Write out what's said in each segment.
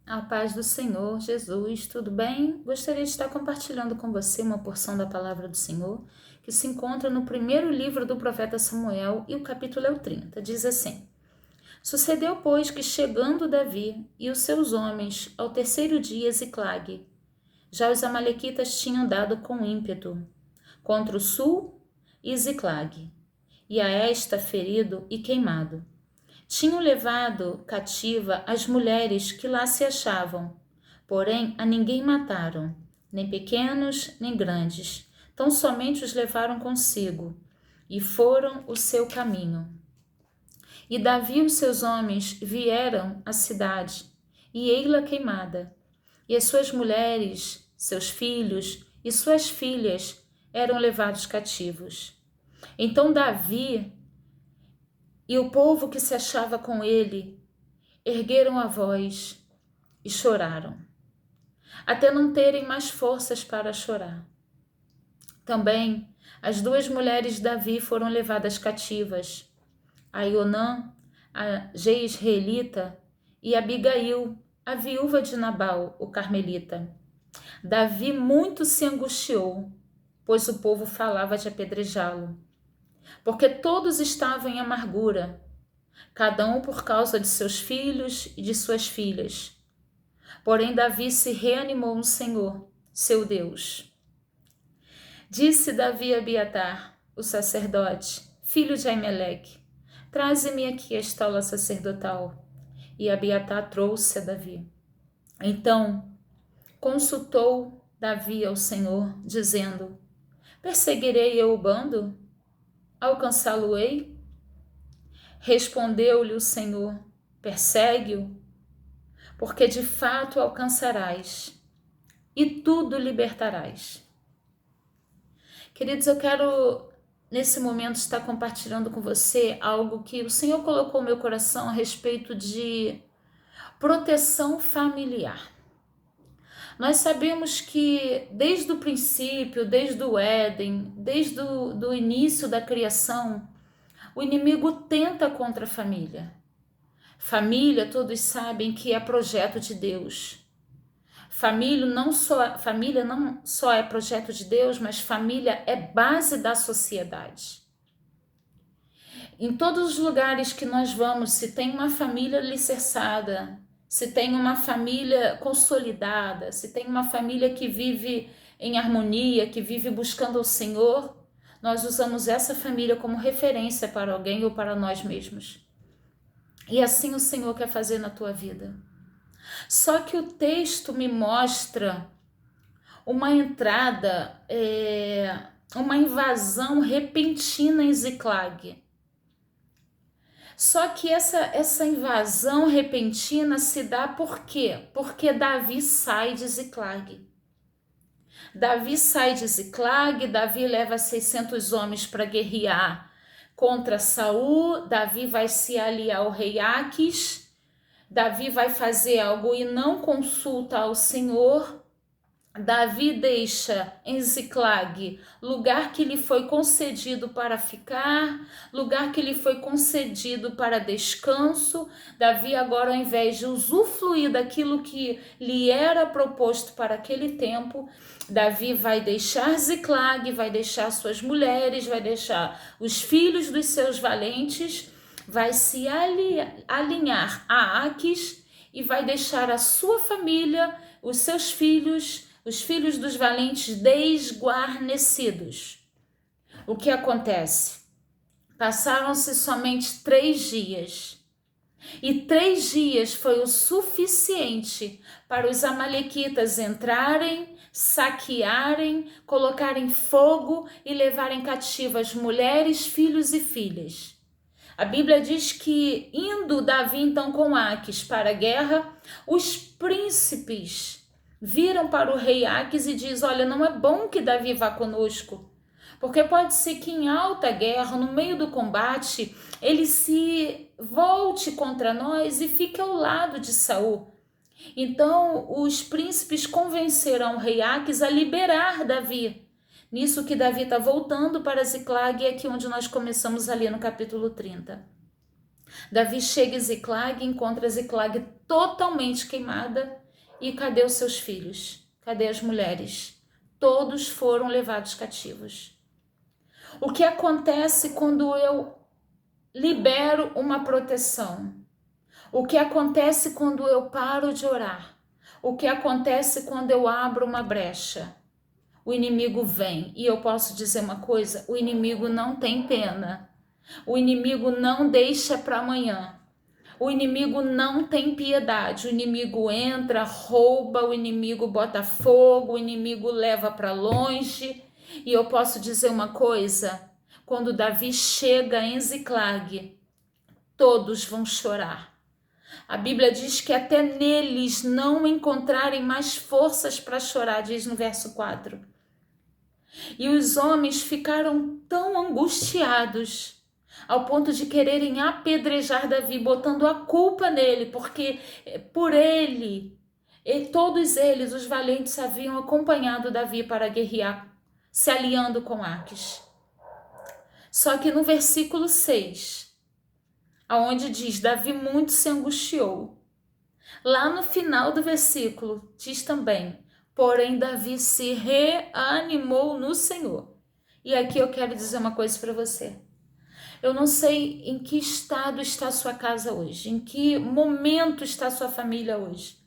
A paz do Senhor Jesus, tudo bem? Gostaria de estar compartilhando com você uma porção da palavra do Senhor que se encontra no primeiro livro do profeta Samuel e o capítulo é o 30. Diz assim: Sucedeu, pois, que chegando Davi e os seus homens ao terceiro dia Ziclague, já os amalequitas tinham dado com ímpeto contra o sul e Ziclague, e a esta ferido e queimado. Tinham levado cativa as mulheres que lá se achavam, porém a ninguém mataram, nem pequenos nem grandes, tão somente os levaram consigo, e foram o seu caminho. E Davi e os seus homens vieram à cidade, e ei-la queimada, e as suas mulheres, seus filhos e suas filhas eram levados cativos. Então Davi e o povo que se achava com ele ergueram a voz e choraram, até não terem mais forças para chorar. Também as duas mulheres de Davi foram levadas cativas, a Ionã, a Jezreelita, e Abigail, a viúva de Nabal, o carmelita. Davi muito se angustiou, pois o povo falava de apedrejá-lo, porque todos estavam em amargura, cada um por causa de seus filhos e de suas filhas. Porém, Davi se reanimou no Senhor, seu Deus. Disse Davi a Abiatar, o sacerdote, filho de Aimeleque: Traze-me aqui a estola sacerdotal. E Abiatar trouxe a Davi. Então consultou Davi ao Senhor, dizendo: Perseguirei eu o bando? Alcançá-lo-ei? Respondeu-lhe o Senhor: Persegue-o, porque de fato alcançarás, e tudo libertarás. Queridos, eu quero nesse momento estar compartilhando com você algo que o Senhor colocou no meu coração a respeito de proteção familiar. Nós sabemos que desde o princípio, desde o Éden, desde o início da criação, o inimigo tenta contra a família. Família, todos sabem que é projeto de Deus. Família não só é projeto de Deus, mas família é base da sociedade. Em todos os lugares que nós vamos, se tem uma família alicerçada, se tem uma família consolidada, se tem uma família que vive em harmonia, que vive buscando o Senhor, nós usamos essa família como referência para alguém ou para nós mesmos. E assim o Senhor quer fazer na tua vida. Só que o texto me mostra uma entrada, uma invasão repentina em Ziclague. Só que essa invasão repentina se dá por quê? Porque Davi sai de Ziclague. Davi sai de Ziclague, Davi leva 600 homens para guerrear contra Saul, Davi vai se aliar ao rei Aquis, Davi vai fazer algo e não consulta ao Senhor. Davi deixa em Ziclague lugar que lhe foi concedido para ficar, lugar que lhe foi concedido para descanso. Davi agora, ao invés de usufruir daquilo que lhe era proposto para aquele tempo, Davi vai deixar Ziclague, vai deixar suas mulheres, vai deixar os filhos dos seus valentes, vai se alinhar a Aquis e vai deixar a sua família, os seus filhos, os filhos dos valentes desguarnecidos. O que acontece? Passaram-se somente 3 dias. E 3 dias foi o suficiente para os amalequitas entrarem, saquearem, colocarem fogo e levarem cativas mulheres, filhos e filhas. A Bíblia diz que, indo Davi então com Aquis para a guerra, os príncipes viram para o rei Aquis e diz: olha, não é bom que Davi vá conosco, porque pode ser que em alta guerra, no meio do combate, ele se volte contra nós e fique ao lado de Saul. Então os príncipes convenceram o rei Aquis a liberar Davi. Nisso que Davi está voltando para Ziclague, é aqui onde nós começamos ali no capítulo 30. Davi chega em Ziclag, encontra Ziclag totalmente queimada. E cadê os seus filhos? Cadê as mulheres? Todos foram levados cativos. O que acontece quando eu libero uma proteção? O que acontece quando eu paro de orar? O que acontece quando eu abro uma brecha? O inimigo vem. E eu posso dizer uma coisa: o inimigo não tem pena. O inimigo não deixa para amanhã. O inimigo não tem piedade. O inimigo entra, rouba, o inimigo bota fogo, o inimigo leva para longe. E eu posso dizer uma coisa: quando Davi chega em Ziclag, todos vão chorar. A Bíblia diz que até neles não encontrarem mais forças para chorar, diz no verso 4. E os homens ficaram tão angustiados ao ponto de quererem apedrejar Davi, botando a culpa nele, porque por ele, todos eles, os valentes, haviam acompanhado Davi para guerrear, se aliando com Aques. Só que no versículo 6, aonde diz, Davi muito se angustiou. Lá no final do versículo, diz também, porém Davi se reanimou no Senhor. E aqui eu quero dizer uma coisa para você. Eu não sei em que estado está a sua casa hoje, em que momento está a sua família hoje.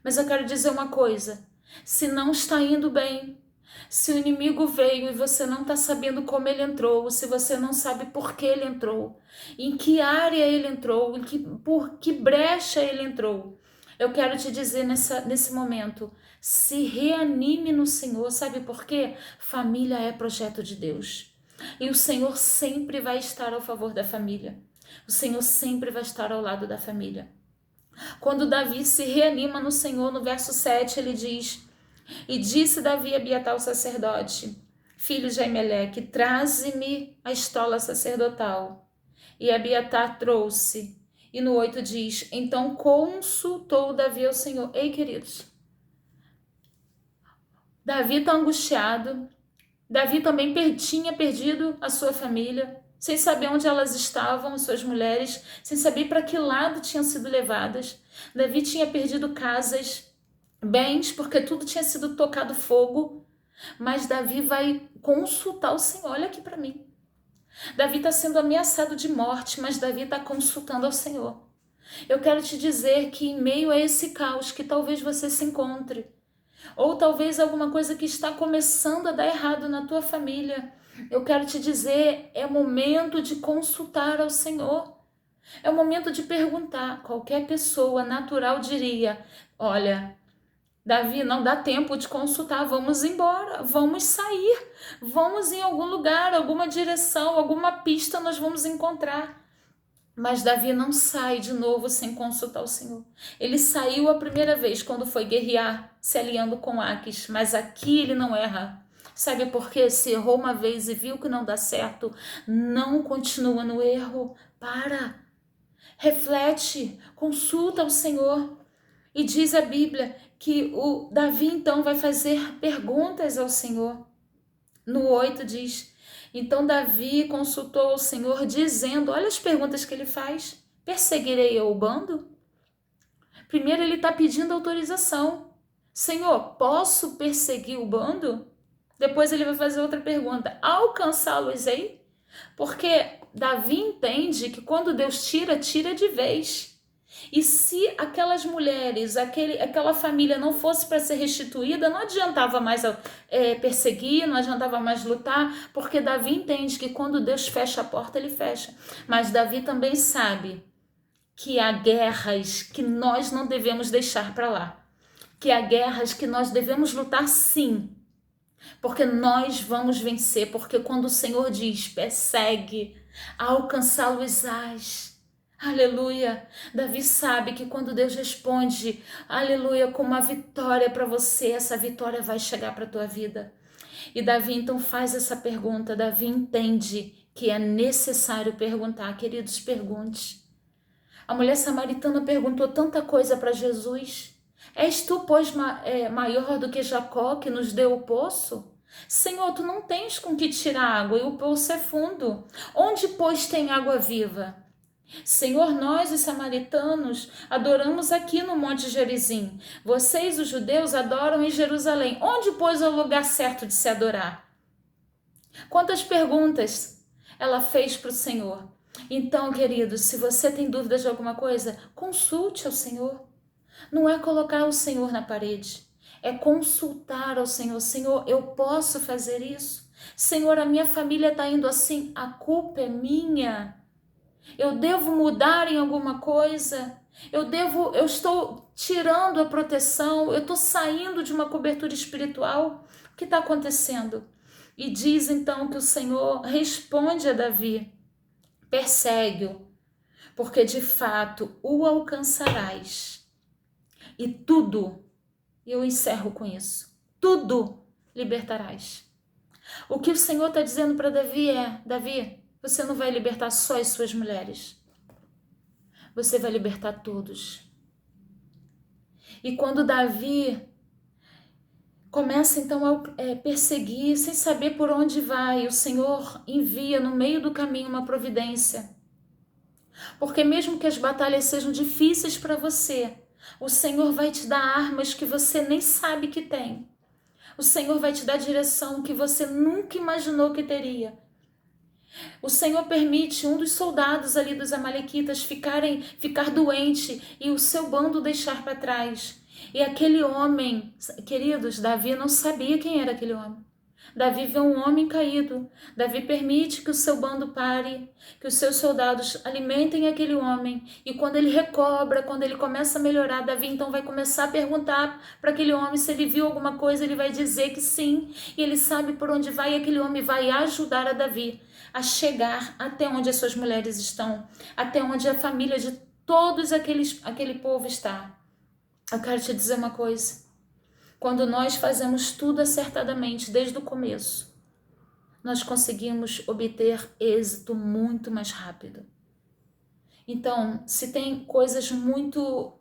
Mas eu quero dizer uma coisa, se não está indo bem, se o inimigo veio e você não está sabendo como ele entrou, se você não sabe por que ele entrou, em que área ele entrou, por que brecha ele entrou, eu quero te dizer nesse momento, se reanime no Senhor, sabe por quê? Família é projeto de Deus. E o Senhor sempre vai estar ao favor da família. O Senhor sempre vai estar ao lado da família. Quando Davi se reanima no Senhor, no verso 7, ele diz, e disse Davi a Abiatar o sacerdote, filho de Aimeleque, traze-me a estola sacerdotal. E Abiatar trouxe. E no 8 diz, então consultou Davi ao Senhor. Ei, queridos, Davi está angustiado. Davi também tinha perdido a sua família, sem saber onde elas estavam, as suas mulheres, sem saber para que lado tinham sido levadas. Davi tinha perdido casas, bens, porque tudo tinha sido tocado fogo. Mas Davi vai consultar o Senhor. Olha aqui para mim. Davi está sendo ameaçado de morte, mas Davi está consultando ao Senhor. Eu quero te dizer que em meio a esse caos que talvez você se encontre, ou talvez alguma coisa que está começando a dar errado na tua família, eu quero te dizer, é momento de consultar ao Senhor. É o momento de perguntar. Qualquer pessoa natural diria, olha, Davi, não dá tempo de consultar, vamos embora, vamos sair, vamos em algum lugar, alguma direção, alguma pista nós vamos encontrar. Mas Davi não sai de novo sem consultar o Senhor. Ele saiu a primeira vez quando foi guerrear, se aliando com Aques, mas aqui ele não erra. Sabe por quê? Se errou uma vez e viu que não dá certo, não continua no erro. Para, reflete, consulta o Senhor. E diz a Bíblia que o Davi então vai fazer perguntas ao Senhor. No 8 diz, então Davi consultou o Senhor dizendo, olha as perguntas que ele faz, perseguirei eu o bando? Primeiro ele está pedindo autorização. Senhor, posso perseguir o bando? Depois ele vai fazer outra pergunta, alcançá-los-ei? Porque Davi entende que quando Deus tira, tira de vez. E se aquelas mulheres, aquela família não fosse para ser restituída, não adiantava mais perseguir, não adiantava mais lutar, porque Davi entende que quando Deus fecha a porta, ele fecha. Mas Davi também sabe que há guerras que nós não devemos deixar para lá, que há guerras que nós devemos lutar sim, porque nós vamos vencer, porque quando o Senhor diz, persegue, alcançá-los-ás. Aleluia, Davi sabe que quando Deus responde, aleluia, com uma vitória para você, essa vitória vai chegar para a tua vida. E Davi então faz essa pergunta, Davi entende que é necessário perguntar, queridos, pergunte. A mulher samaritana perguntou tanta coisa para Jesus, és tu, pois, maior do que Jacó, que nos deu o poço? Senhor, tu não tens com que tirar água e o poço é fundo. Onde, pois, tem água viva? Senhor, nós, os samaritanos, adoramos aqui no Monte Gerizim. Vocês, os judeus, adoram em Jerusalém. Onde, pois, é o lugar certo de se adorar? Quantas perguntas ela fez para o Senhor. Então, queridos, se você tem dúvidas de alguma coisa, consulte ao Senhor. Não é colocar o Senhor na parede, é consultar ao Senhor. Senhor, eu posso fazer isso? Senhor, a minha família está indo assim, a culpa é minha. Eu devo mudar em alguma coisa? Eu estou tirando a proteção, eu estou saindo de uma cobertura espiritual. O que está acontecendo? E diz então que o Senhor responde a Davi: persegue-o, porque de fato o alcançarás. E tudo, e eu encerro com isso, tudo libertarás. O que o Senhor está dizendo para Davi é: Davi, você não vai libertar só as suas mulheres, você vai libertar todos. E quando Davi começa então a perseguir, sem saber por onde vai, o Senhor envia no meio do caminho uma providência. Porque mesmo que as batalhas sejam difíceis para você, o Senhor vai te dar armas que você nem sabe que tem. O Senhor vai te dar direção que você nunca imaginou que teria. O Senhor permite um dos soldados ali dos amalequitas ficar doente e o seu bando deixar para trás. E aquele homem, queridos, Davi não sabia quem era aquele homem. Davi vê um homem caído. Davi permite que o seu bando pare, que os seus soldados alimentem aquele homem. E quando ele recobra, quando ele começa a melhorar, Davi então vai começar a perguntar para aquele homem se ele viu alguma coisa. Ele vai dizer que sim. E ele sabe por onde vai e aquele homem vai ajudar a Davi a chegar até onde as suas mulheres estão, até onde a família de todos aquele povo está. Eu quero te dizer uma coisa. Quando nós fazemos tudo acertadamente desde o começo, nós conseguimos obter êxito muito mais rápido. Então, se tem coisas muito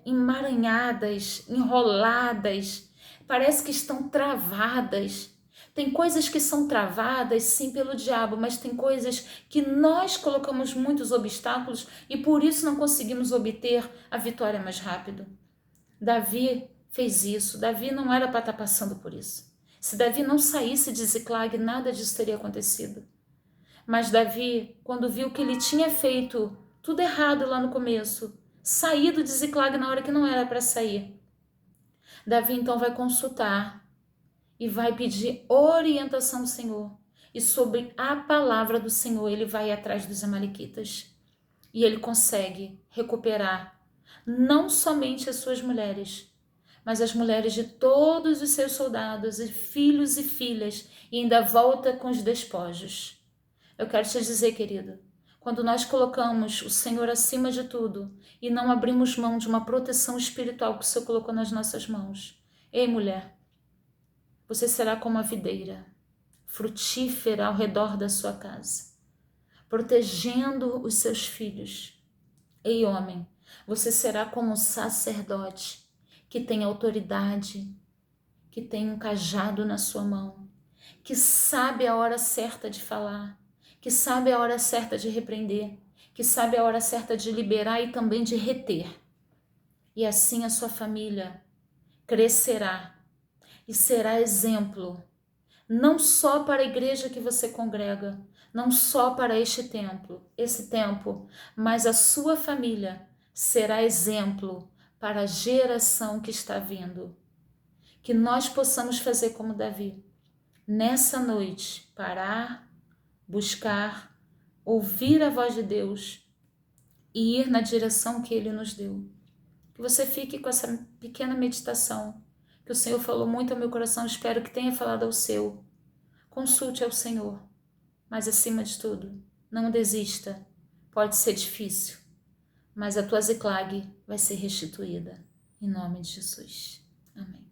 emaranhadas, enroladas, parece que estão travadas. Tem coisas que são travadas, sim, pelo diabo, mas tem coisas que nós colocamos muitos obstáculos e por isso não conseguimos obter a vitória mais rápido. Davi fez isso. Davi não era para estar passando por isso. Se Davi não saísse de Ziclag, nada disso teria acontecido. Mas Davi, quando viu que ele tinha feito tudo errado lá no começo, saído de Ziclag na hora que não era para sair, Davi então vai consultar e vai pedir orientação ao Senhor. E sobre a palavra do Senhor, ele vai atrás dos amalequitas. E ele consegue recuperar não somente as suas mulheres, mas as mulheres de todos os seus soldados e filhos e filhas, e ainda volta com os despojos. Eu quero te dizer, querido, quando nós colocamos o Senhor acima de tudo e não abrimos mão de uma proteção espiritual que o Senhor colocou nas nossas mãos, ei, mulher, você será como a videira, frutífera ao redor da sua casa, protegendo os seus filhos. Ei, homem, você será como um sacerdote que tem autoridade, que tem um cajado na sua mão, que sabe a hora certa de falar, que sabe a hora certa de repreender, que sabe a hora certa de liberar e também de reter. E assim a sua família crescerá e será exemplo, não só para a igreja que você congrega, não só para esse tempo, mas a sua família será exemplo para a geração que está vindo. Que nós possamos fazer como Davi, nessa noite, parar, buscar, ouvir a voz de Deus e ir na direção que Ele nos deu. Que você fique com essa pequena meditação, que o Senhor falou muito ao meu coração, espero que tenha falado ao seu. Consulte ao Senhor, mas acima de tudo, não desista. Pode ser difícil, mas a tua Ziclag vai ser restituída. Em nome de Jesus. Amém.